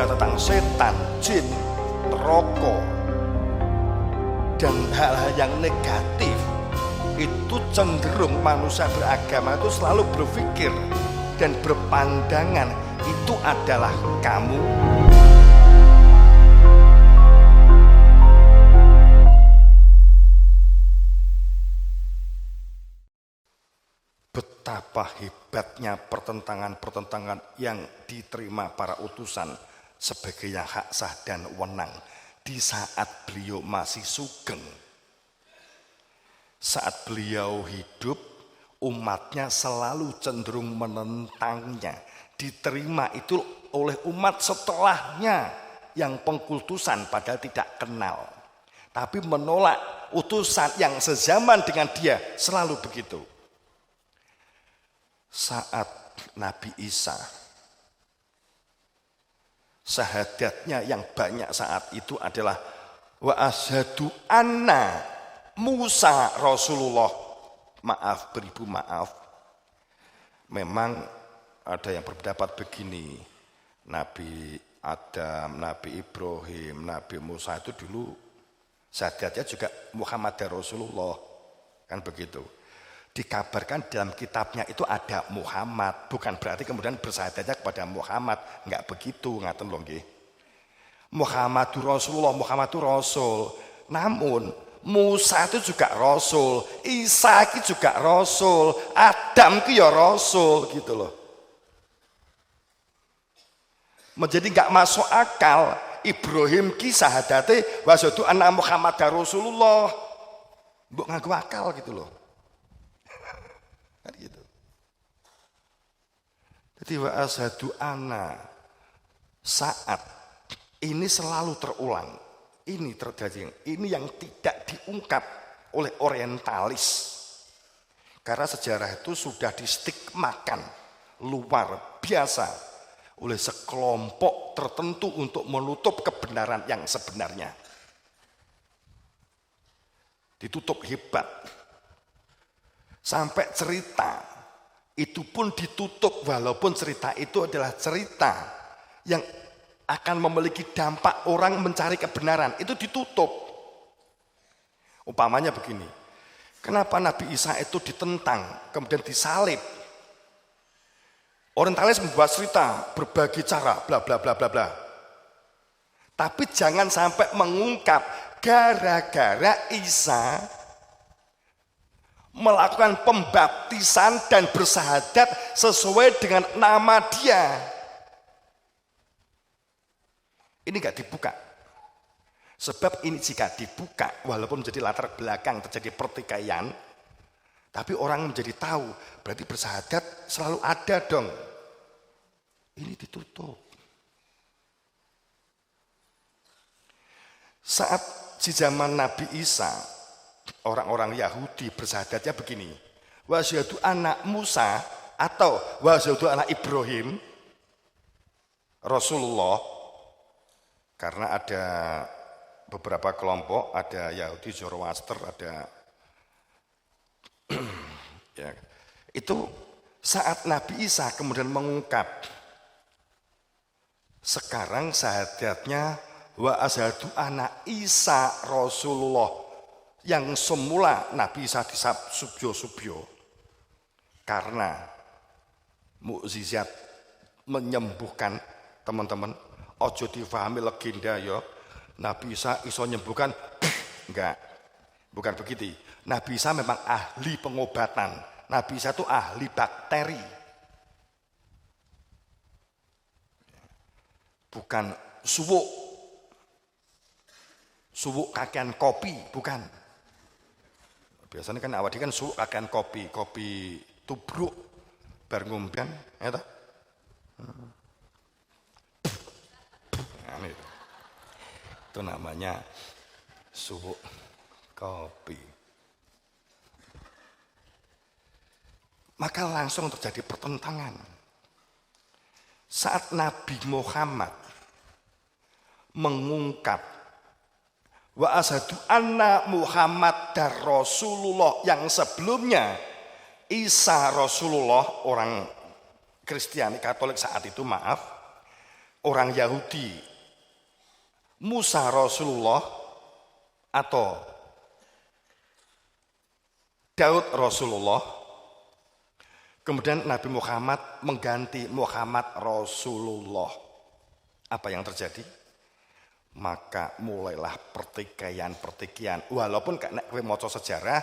bicara tentang setan, jin, neraka, dan hal-hal yang negatif, itu cenderung manusia beragama itu selalu berpikir dan berpandangan itu adalah kamu. Betapa hebatnya pertentangan-pertentangan yang diterima para utusan sebagai yang hak sah dan wenang di saat beliau masih sugeng. Saat beliau hidup, umatnya selalu cenderung menentangnya. Diterima itu oleh umat setelahnya yang pengkultusan padahal tidak kenal. Tapi menolak utusan yang sezaman dengan dia, selalu begitu. Saat Nabi Isa, syahadatnya yang banyak saat itu adalah wa asyhadu anna Musa Rasulullah. Maaf, beribu maaf. Memang ada yang berpendapat begini, Nabi Adam, Nabi Ibrahim, Nabi Musa itu dulu syahadatnya juga Muhammad Rasulullah, kan begitu. Dikabarkan dalam kitabnya itu ada Muhammad, bukan berarti kemudian bersyahadatnya kepada Muhammad, enggak begitu, ngaten lho nggih. Muhammadur Rasulullah, Muhammadur Rasul. Namun Musa itu juga Rasul, Isa itu juga Rasul, Adam itu ya Rasul gitu loh. Menjadi enggak masuk akal Ibrahim ki syahadate wa asyhadu anna Muhammadar Rasulullah. Mbok nganggo akal gitu loh. Kan gitu. Jadi wa asyhadu anna, saat ini selalu terulang. Ini terjadi, ini yang tidak diungkap oleh orientalis. Karena sejarah itu sudah distigmakan luar biasa oleh sekelompok tertentu untuk menutup kebenaran yang sebenarnya. Ditutup hebat. Sampai cerita itu pun ditutup, walaupun cerita itu adalah cerita yang akan memiliki dampak orang mencari kebenaran, itu ditutup. Umpamanya begini, kenapa Nabi Isa itu ditentang, kemudian disalib? Orientalis membuat cerita berbagai cara, bla bla bla bla bla. Tapi jangan sampai mengungkap gara-gara Isa melakukan pembaptisan dan bersahadat sesuai dengan nama dia. Ini enggak dibuka. Sebab ini jika dibuka, walaupun menjadi latar belakang terjadi pertikaian, tapi orang menjadi tahu, berarti bersahadat selalu ada dong. Ini ditutup. Saat di zaman Nabi Isa, orang-orang Yahudi bersahadatnya begini, wa asyhadu anna Musa atau wa asyhadu anna Ibrahim Rasulullah. Karena ada beberapa kelompok, ada Yahudi Zoroaster, ada ya, itu saat Nabi Isa kemudian mengungkap, sekarang syahadatnya wa asyhadu anna Isa Rasulullah, yang semula Nabi Isa disubyo-subyo karena mukjizat menyembuhkan. Teman-teman, ojo difahami legenda ya, Nabi Isa iso nyembuhkan, enggak, bukan begitu. Nabi Isa memang ahli pengobatan, Nabi Isa itu ahli bakteri, bukan suwuk kakean kopi, bukan. Biasanya kan awadi kan suwuk kakean kopi tubruk bar ngomben, ya toh? Nah, itu namanya suwuk kopi. Maka langsung terjadi pertentangan. Saat Nabi Muhammad mengungkap wa asyhadu anna Muhammad dan Rasulullah, yang sebelumnya Isa Rasulullah, orang Kristiani Katolik saat itu, maaf, orang Yahudi Musa Rasulullah atau Daud Rasulullah, kemudian Nabi Muhammad mengganti Muhammad Rasulullah. Apa yang terjadi? Maka mulailah pertikaian. Walaupun nek kowe maca sejarah,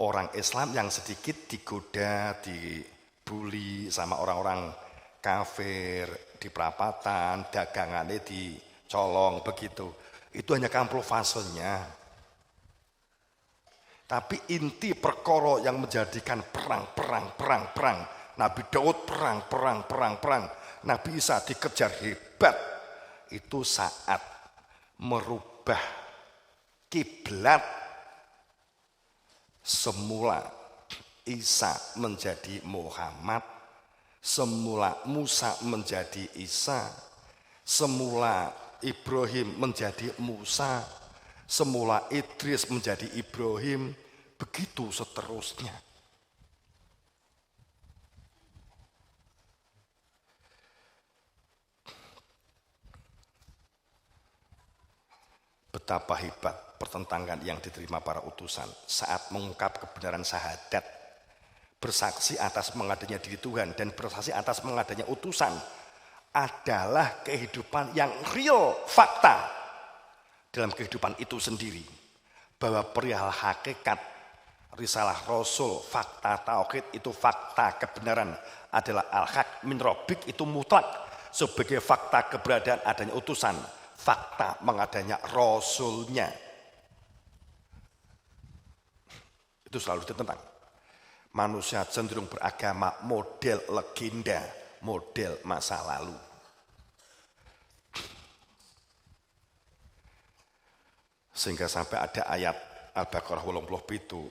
orang Islam yang sedikit digoda, dibully sama orang-orang kafir di perapatan, dagangannya dicolong begitu. Itu hanya kamuflasenya. Tapi inti perkara yang menjadikan perang. Nabi Daud perang. Nabi Isa dikejar hebat. Itu saat merubah kiblat. Semula Isa menjadi Muhammad, semula Musa menjadi Isa, semula Ibrahim menjadi Musa, semula Idris menjadi Ibrahim, begitu seterusnya. Betapa hebat pertentangan yang diterima para utusan saat mengungkap kebenaran syahadat, bersaksi atas mengadanya diri Tuhan dan bersaksi atas mengadanya utusan adalah kehidupan yang real, fakta dalam kehidupan itu sendiri, bahwa perihal hakikat risalah Rasul, fakta tauhid itu fakta kebenaran adalah al-haq min rabbik, itu mutlak sebagai fakta keberadaan adanya utusan, fakta mengadanya Rasulnya. Itu selalu ditentang. Manusia cenderung beragama model legenda, model masa lalu. Sehingga sampai ada ayat Al-Baqarah 87.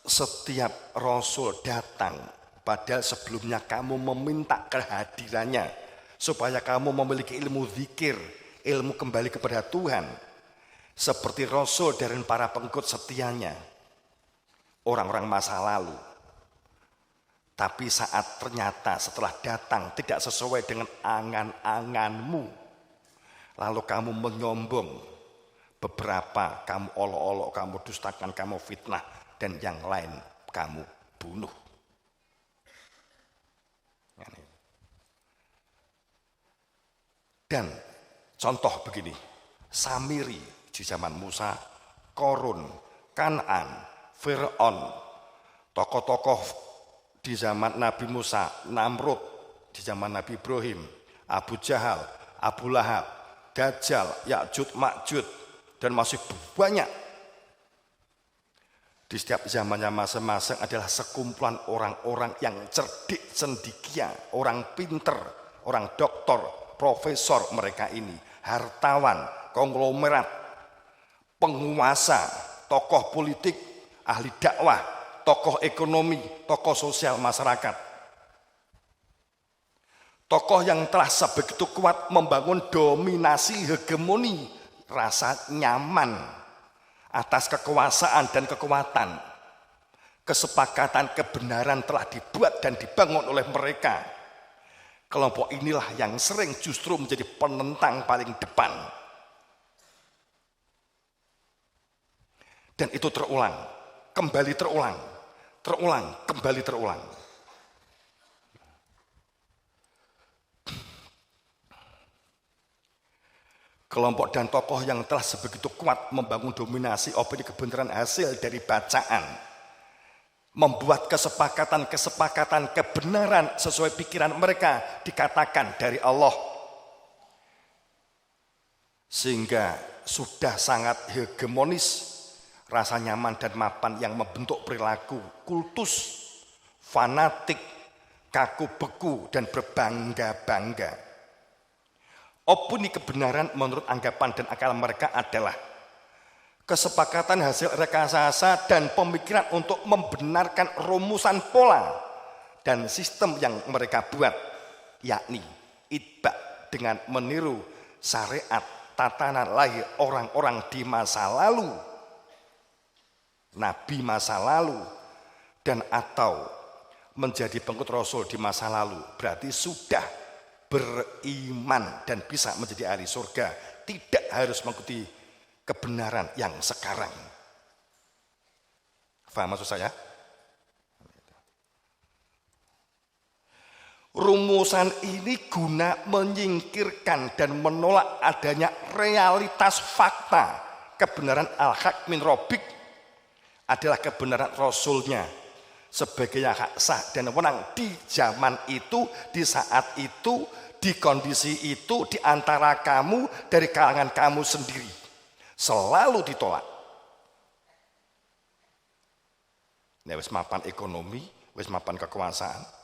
Setiap Rasul datang, padahal sebelumnya kamu meminta kehadirannya, supaya kamu memiliki ilmu zikir, ilmu kembali kepada Tuhan. Seperti Rasul dari para pengikut setianya, orang-orang masa lalu. Tapi saat ternyata setelah datang tidak sesuai dengan angan-anganmu, lalu kamu menyombong, beberapa kamu olok-olok, kamu dustakan, kamu fitnah, dan yang lain kamu bunuh. Dan contoh begini, Samiri di zaman Musa, Korun, Kan'an, Fir'aun, tokoh-tokoh di zaman Nabi Musa, Namrud di zaman Nabi Ibrahim, Abu Jahal, Abu Lahab, Dajjal, Ya'jud, Ma'jud, dan masih banyak. Di setiap zamannya masing-masing adalah sekumpulan orang-orang yang cerdik cendekia, orang pinter, orang doktor, profesor mereka ini, hartawan, konglomerat, penguasa, tokoh politik, ahli dakwah, tokoh ekonomi, tokoh sosial masyarakat. Tokoh yang telah sebegitu kuat membangun dominasi hegemoni, rasa nyaman atas kekuasaan dan kekuatan. Kesepakatan kebenaran telah dibuat dan dibangun oleh mereka. Kelompok inilah yang sering justru menjadi penentang paling depan. Dan itu terulang, kembali terulang, kembali terulang. Kelompok dan tokoh yang telah sebegitu kuat membangun dominasi opini kebenaran hasil dari bacaan, membuat kesepakatan kebenaran sesuai pikiran mereka dikatakan dari Allah. Sehingga sudah sangat hegemonis, rasa nyaman dan mapan yang membentuk perilaku kultus, fanatik, kaku beku, dan berbangga-bangga. Opini kebenaran menurut anggapan dan akal mereka adalah kesepakatan hasil rekayasa dan pemikiran untuk membenarkan rumusan pola dan sistem yang mereka buat, yakni itba dengan meniru syariat tatanan lahir orang-orang di masa lalu, nabi masa lalu, dan atau menjadi pengikut Rasul di masa lalu. Berarti sudah beriman dan bisa menjadi ahli surga tidak harus mengikuti kebenaran yang sekarang. Paham maksud saya? Rumusan ini guna menyingkirkan dan menolak adanya realitas fakta kebenaran al-haq min rabbik adalah kebenaran Rasulnya sebagai yang hak sah dan menang di zaman itu, di saat itu, di kondisi itu, di antara kamu, dari kalangan kamu sendiri. Selalu ditolak. Ini wis mapan ekonomi, wis mapan kekuasaan.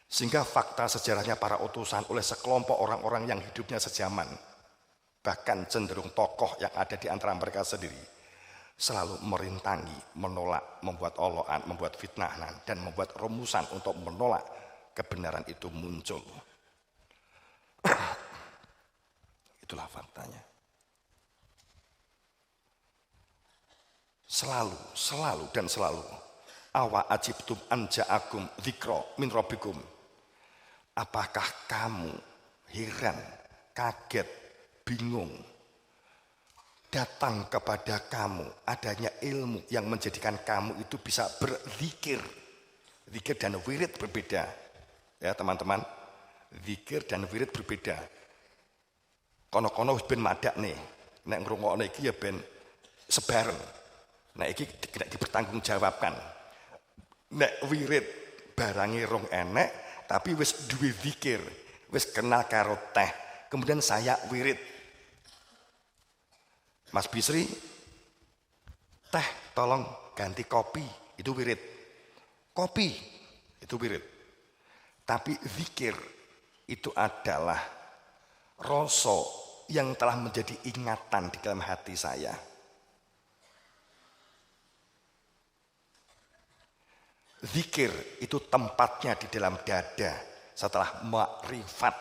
Sehingga fakta sejarahnya para utusan oleh sekelompok orang-orang yang hidupnya sejaman, bahkan cenderung tokoh yang ada di antara mereka sendiri, selalu merintangi, menolak, membuat oloan, membuat fitnahan, dan membuat rumusan untuk menolak kebenaran itu muncul. Itulah faktanya. Selalu dan selalu. Awa ajibtum anja'akum dzikra min rabbikum. Apakah kamu heran, kaget, bingung? Datang kepada kamu adanya ilmu yang menjadikan kamu itu bisa berzikir. Zikir dan wirid berbeda. Ya teman-teman, zikir dan wirid berbeda. Kono-kono wis ben madak nih. Nek ngrungokno iki ya ben sebareng. Nek iki dipertanggungjawabkan. Nek wirid barange rong enek tapi wis duwe zikir, wis kenal karo teh. Kemudian saya wirid. Mas Bisri, teh tolong ganti kopi, itu wirid. Kopi, itu wirid. Tapi zikir itu adalah rasa yang telah menjadi ingatan di dalam hati saya. Zikir itu tempatnya di dalam dada. Setelah makrifat,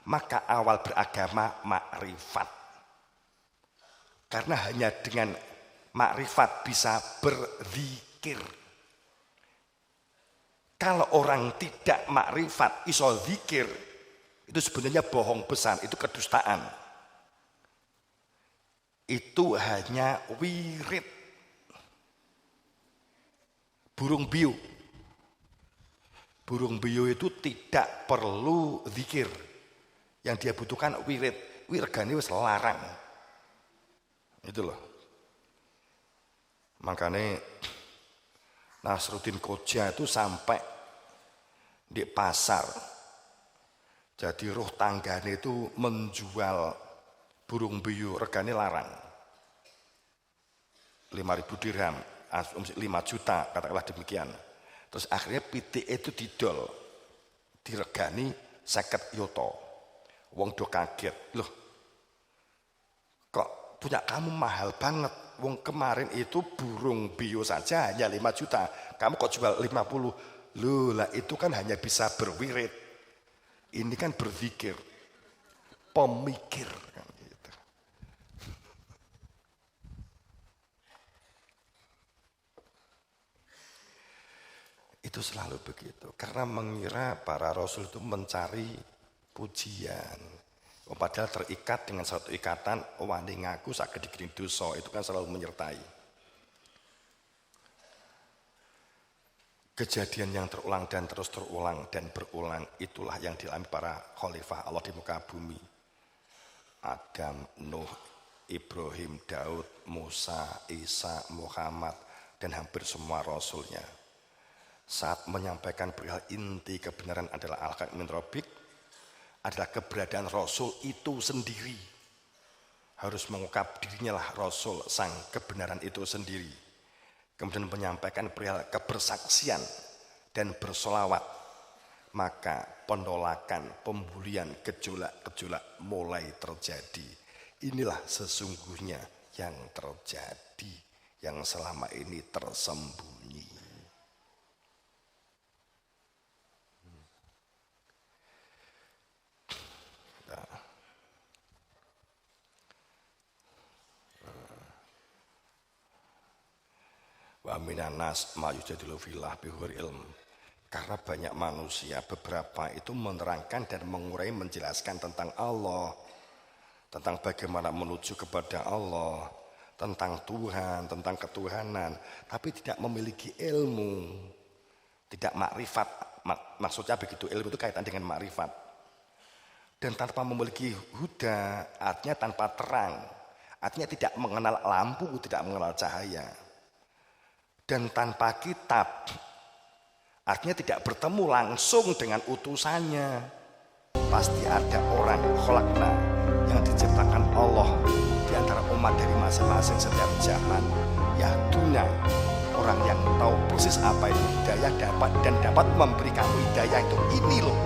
maka awal beragama makrifat. Karena hanya dengan makrifat bisa berzikir. Kalau orang tidak makrifat iso zikir, itu sebenarnya bohong besar, itu kedustaan. Itu hanya wirid. Burung biu itu tidak perlu zikir. Yang dia butuhkan wirid. Wirgane wis larang. Itu loh. Makanya Nasruddin Koja itu sampai di pasar. Jadi roh tanggane itu menjual burung biu, regane larang. 5.000 dirham, 5 juta katakanlah demikian. Terus akhirnya pitik itu didol, diregani 50 yuta. Wong do kaget, loh kok punya kamu mahal banget. Wong kemarin itu burung bio saja hanya 5 juta, kamu kok jual 50. Loh lah itu kan hanya bisa berwirid. Ini kan berzikir, pemikir kan gitu. Itu selalu begitu. Karena mengira para rasul itu mencari pujian. Padahal terikat dengan satu ikatan, wani ngaku saged dikirim dosa, itu kan selalu menyertai. Kejadian yang terulang dan terus terulang dan berulang, itulah yang dialami para khalifah Allah di muka bumi. Adam, Nuh, Ibrahim, Daud, Musa, Isa, Muhammad, dan hampir semua rasulnya. Saat menyampaikan perihal inti kebenaran adalah al-haq min rabbik, adalah keberadaan Rasul itu sendiri. Harus mengungkap dirinya lah Rasul, sang kebenaran itu sendiri. Kemudian menyampaikan perihal kebersaksian dan bersolawat. Maka penolakan, pembulian, gejolak-gejolak mulai terjadi. Inilah sesungguhnya yang terjadi, yang selama ini tersembunyi. Wa minan nas ma yujadilu fillah bighairi ilm. Karena banyak manusia, beberapa itu menerangkan dan mengurai, menjelaskan tentang Allah, tentang bagaimana menuju kepada Allah, tentang Tuhan, tentang ketuhanan, tapi tidak memiliki ilmu, tidak makrifat. Maksudnya begitu, ilmu itu kaitan dengan makrifat. Dan tanpa memiliki huda, artinya tanpa terang, artinya tidak mengenal lampu, tidak mengenal cahaya. Dan tanpa kitab, artinya tidak bertemu langsung dengan utusannya. Pasti ada orang kholakna yang diciptakan Allah di antara umat dari masing-masing setiap zaman. Yahduna, orang yang tahu persis apa itu hidayah dapat dan dapat memberi kamu hidayah itu ini loh.